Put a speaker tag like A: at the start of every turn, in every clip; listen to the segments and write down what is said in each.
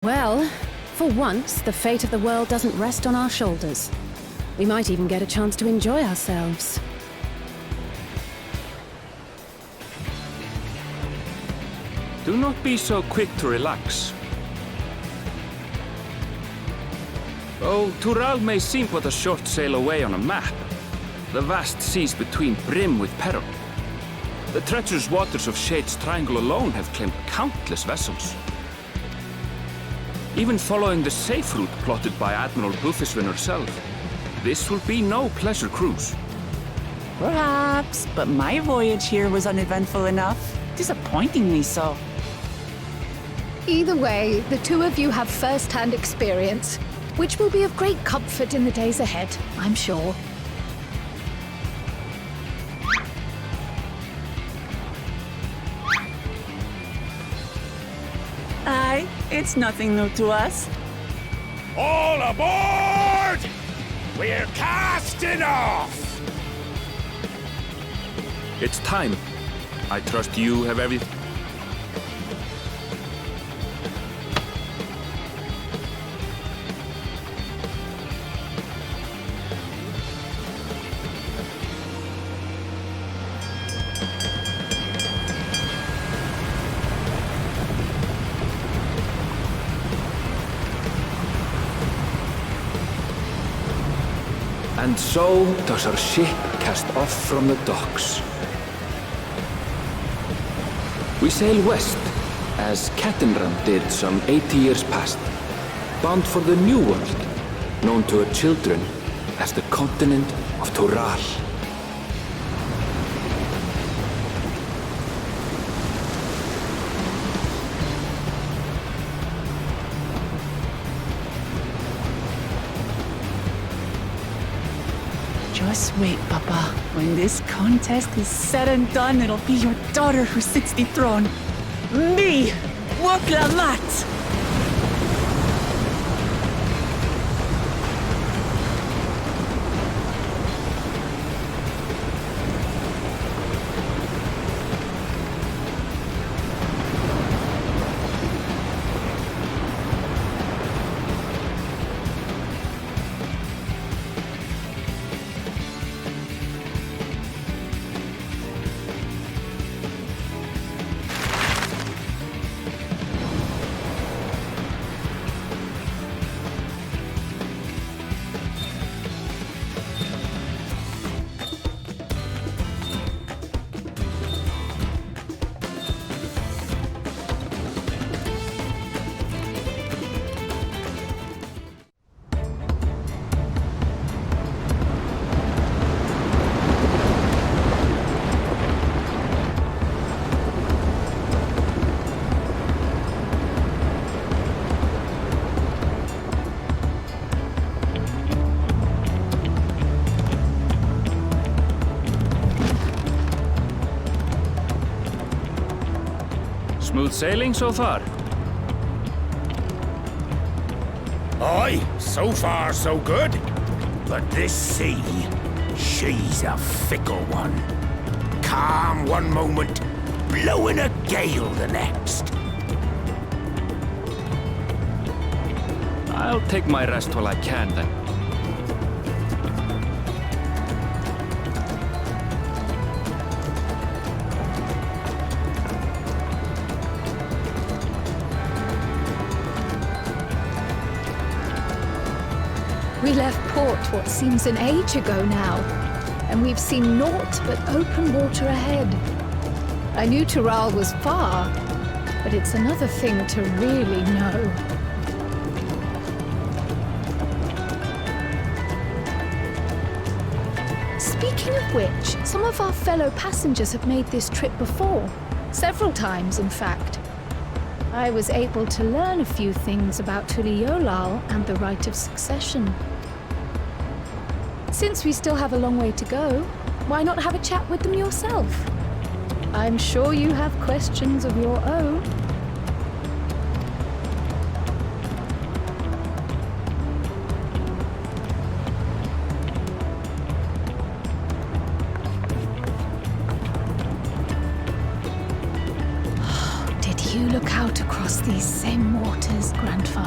A: Well, for once, the fate of the world doesn't rest on our shoulders. We might even get a chance to enjoy ourselves.
B: Do not be so quick to relax. Oh, Tural may seem but a short sail away on a map. The vast seas between brim with peril. The treacherous waters of Shade's Triangle alone have claimed countless vessels. Even following the safe route plotted by Admiral Bufiswin herself, this will be no pleasure cruise.
C: Perhaps, but my voyage here was uneventful enough. Disappointingly so.
D: Either way, the two of you have first-hand experience, which will be of great comfort in the days ahead, I'm sure.
C: Aye, it's nothing new to us.
E: All aboard! We're casting off!
B: It's time. I trust you have everything. And so does our ship cast off from the docks. We sail west, as Cattenram did some 80 years past, bound for the New World, known to her children as the continent of Tural.
C: Just wait, Papa. When this contest is said and done, it'll be your daughter who sits the throne. Me! Woklamat!
B: Smooth sailing so far?
E: Aye, so far so good. But this sea, she's a fickle one. Calm one moment, blowing a gale the next.
B: I'll take my rest while I can then.
D: We left port what seems an age ago now, and we've seen naught but open water ahead. I knew Tural was far, but it's another thing to really know. Speaking of which, some of our fellow passengers have made this trip before. Several times, in fact. I was able to learn a few things about Tuliolal and the right of succession. Since we still have a long way to go, why not have a chat with them yourself? I'm sure you have questions of your own. Did you look out across these same waters, Grandfather?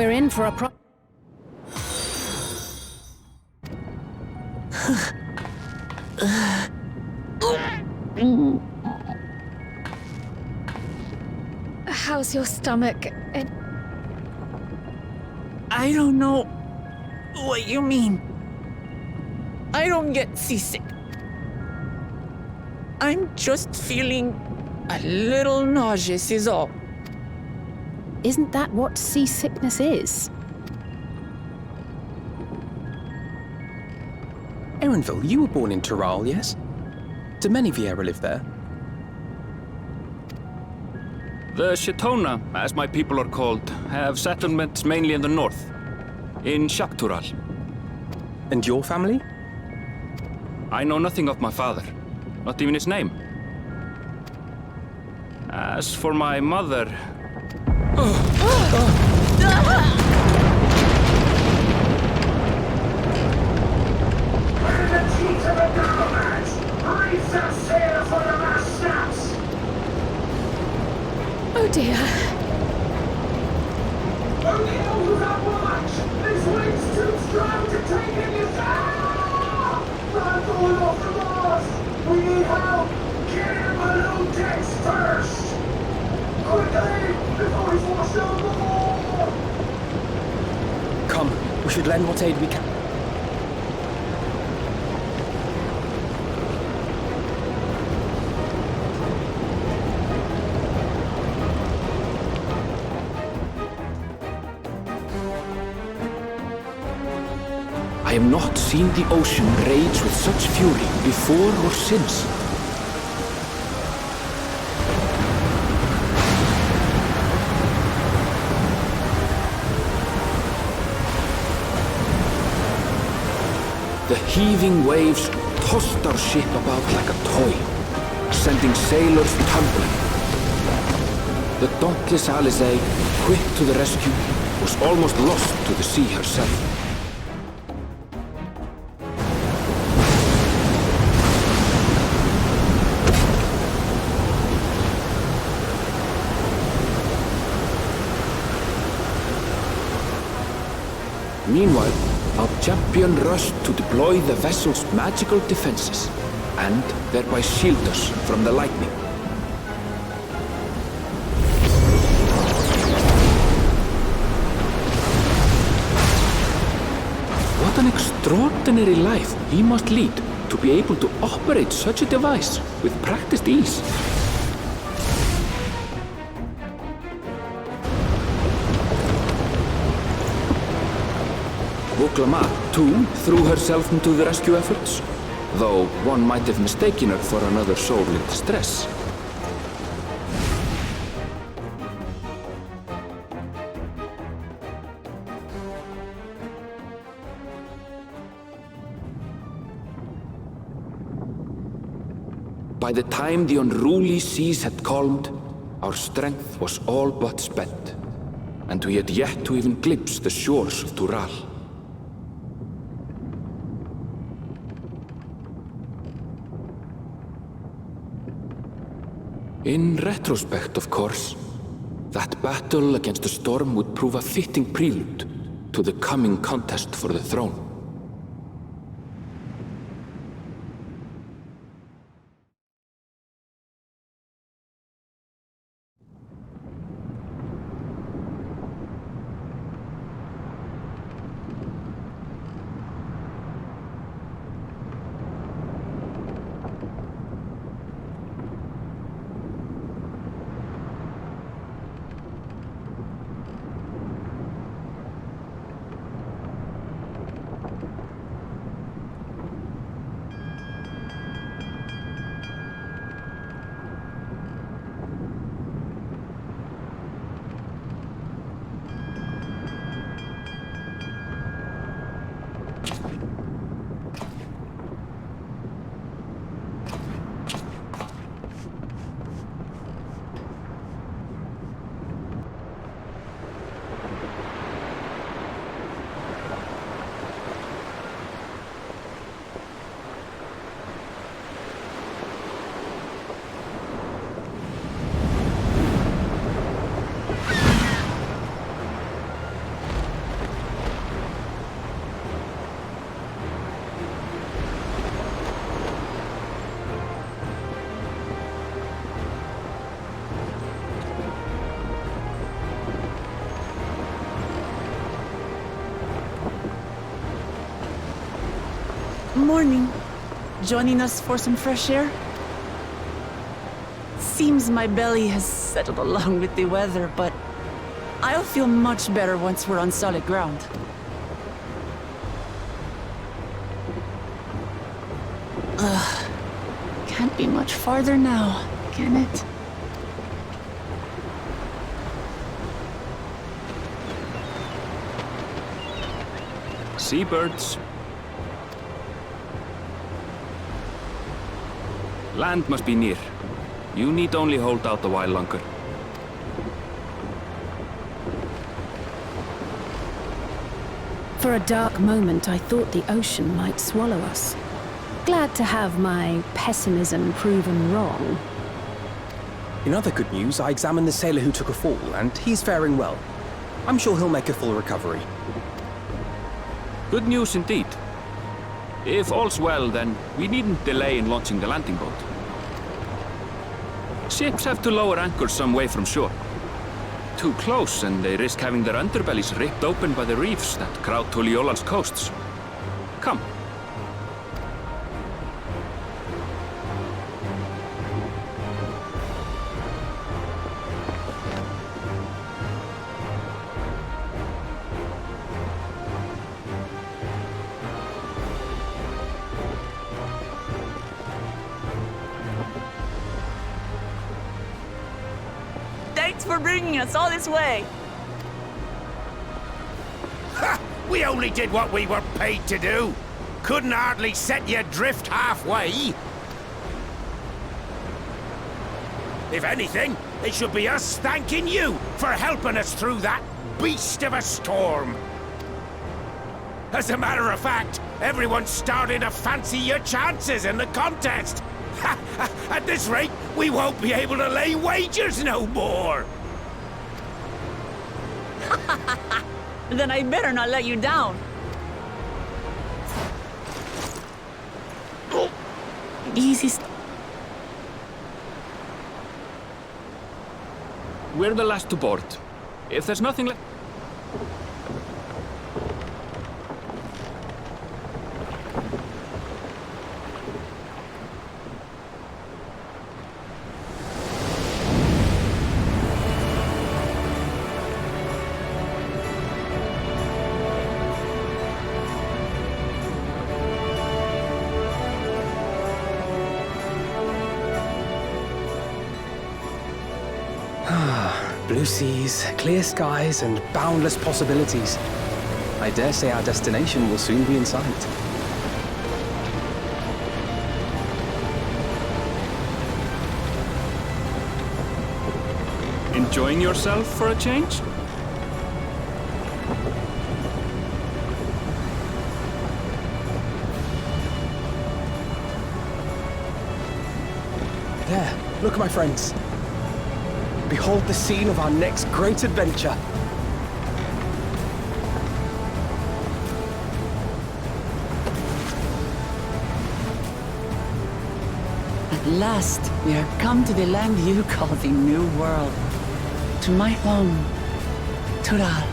A: We're in for a
D: How's your stomach?
C: I don't know what you mean. I don't get seasick. I'm just feeling a little nauseous is all.
A: Isn't that what seasickness is?
F: Erenville, you were born in Tyrol, yes? Do many Vieira live there?
B: The Shatona, as my people are called, have settlements mainly in the north, in Shaktural.
F: And your family?
B: I know nothing of my father, not even his name. As for my mother...
D: Oh dear.
G: Only elders have watch! This wind's too strong to take in your sound! I'm falling off the mast! We need help! Get him below decks first! Quickly! Before he's washed overboard!
F: Come, we should lend what aid we can.
B: I have not seen the ocean rage with such fury before or since. The heaving waves tossed our ship about like a toy, sending sailors tumbling. The dauntless Alizé, quick to the rescue, was almost lost to the sea herself. Meanwhile, our champion rushed to deploy the vessel's magical defenses, and thereby shield us from the lightning. What an extraordinary life he must lead to be able to operate such a device with practiced ease. Woklama, too, threw herself into the rescue efforts, though one might have mistaken her for another soul in distress. By the time the unruly seas had calmed, our strength was all but spent, and we had yet to even glimpse the shores of Tural. In retrospect, of course, that battle against the storm would prove a fitting prelude to the coming contest for the throne.
C: Morning. Joining us for some fresh air? Seems my belly has settled along with the weather, but I'll feel much better once we're on solid ground. Ugh. Can't be much farther now, can it?
B: Seabirds. Land must be near. You need only hold out a while longer.
A: For a dark moment, I thought the ocean might swallow us. Glad to have my pessimism proven wrong.
F: In other good news, I examined the sailor who took a fall, and he's faring well. I'm sure he'll make a full recovery.
B: Good news indeed. If all's well, then we needn't delay in launching the landing boat. Ships have to lower anchor some way from shore. Too close, and they risk having their underbellies ripped open by the reefs that crowd Tuliola's coasts. Come.
C: Thanks for bringing us all this way.
E: Ha! We only did what we were paid to do. Couldn't hardly set you adrift halfway. If anything, it should be us thanking you for helping us through that beast of a storm. As a matter of fact, everyone's starting to fancy your chances in the contest. At this rate, we won't be able to lay wagers no more.
C: Then I better not let you down. Easy.
B: We're the last to board. If there's nothing left...
F: Blue seas, clear skies, and boundless possibilities. I dare say our destination will soon be in sight.
B: Enjoying yourself for a change?
F: There, look, my friends. Behold the scene of our next great adventure.
C: At last, we are come to the land you call the New World. To my home, Tural.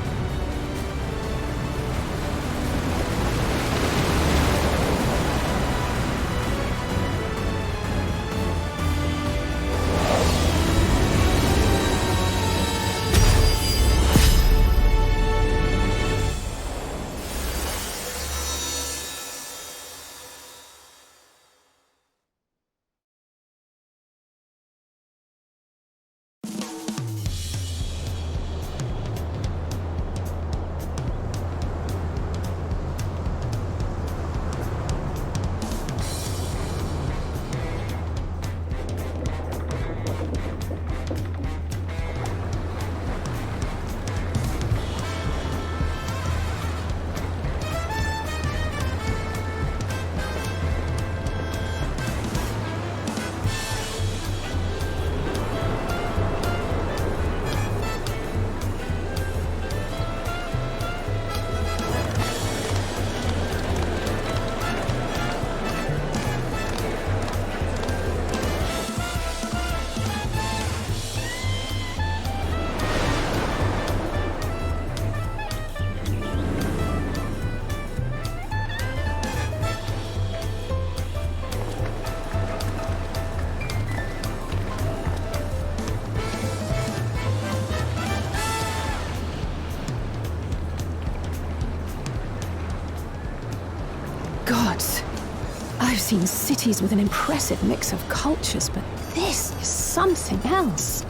A: I've seen cities with an impressive mix of cultures, but this is something else.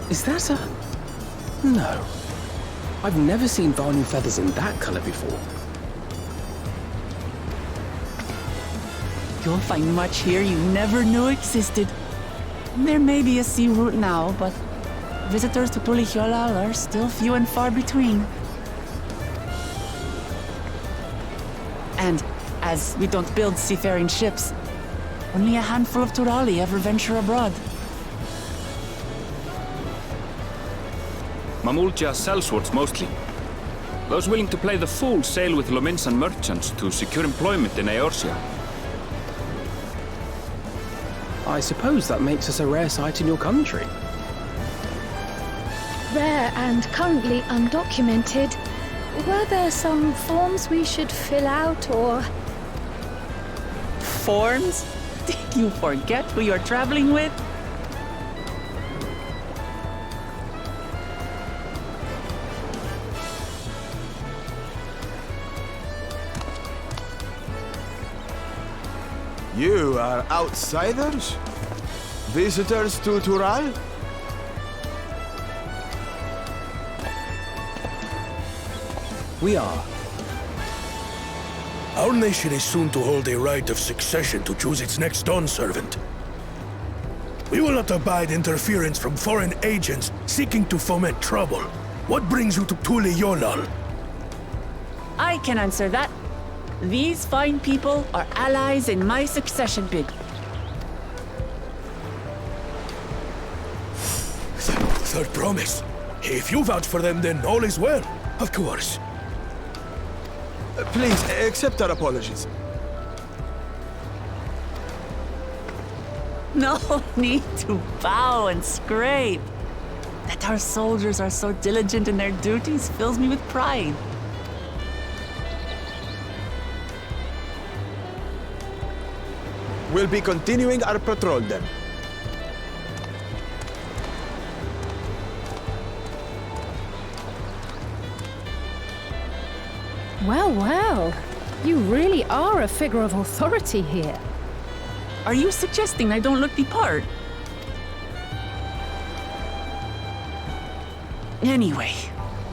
F: Is that a... No. I've never seen Vanu feathers in that color before.
C: You'll find much here you never knew existed. There may be a sea route now, but visitors to Tulihyolal are still few and far between. And as we don't build seafaring ships, only a handful of Turali ever venture abroad.
B: Mamulja sellswords mostly. Those willing to play the fool sail with Lominsan merchants to secure employment in Eorzea.
F: I suppose that makes us a rare sight in your country.
D: Rare and currently undocumented. Were there some forms we should fill out or...
C: Forms? Did you forget who you're traveling with?
H: You are outsiders? Visitors to Tural?
F: We are.
I: Our nation is soon to hold a right of succession to choose its next Dawn servant. We will not abide interference from foreign agents seeking to foment trouble. What brings you to Tulihyolal?
C: I can answer that. These fine people are allies in my succession bid.
I: Third promise. If you vouch for them, then all is well. Of course.
H: Please, accept our apologies.
C: No need to bow and scrape. That our soldiers are so diligent in their duties fills me with pride.
H: We'll be continuing our patrol then.
A: Well, well. You really are a figure of authority here.
C: Are you suggesting I don't look the part? Anyway,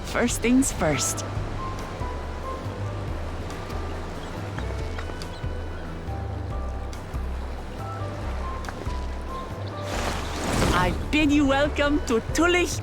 C: first things first. I bid you welcome to Tulich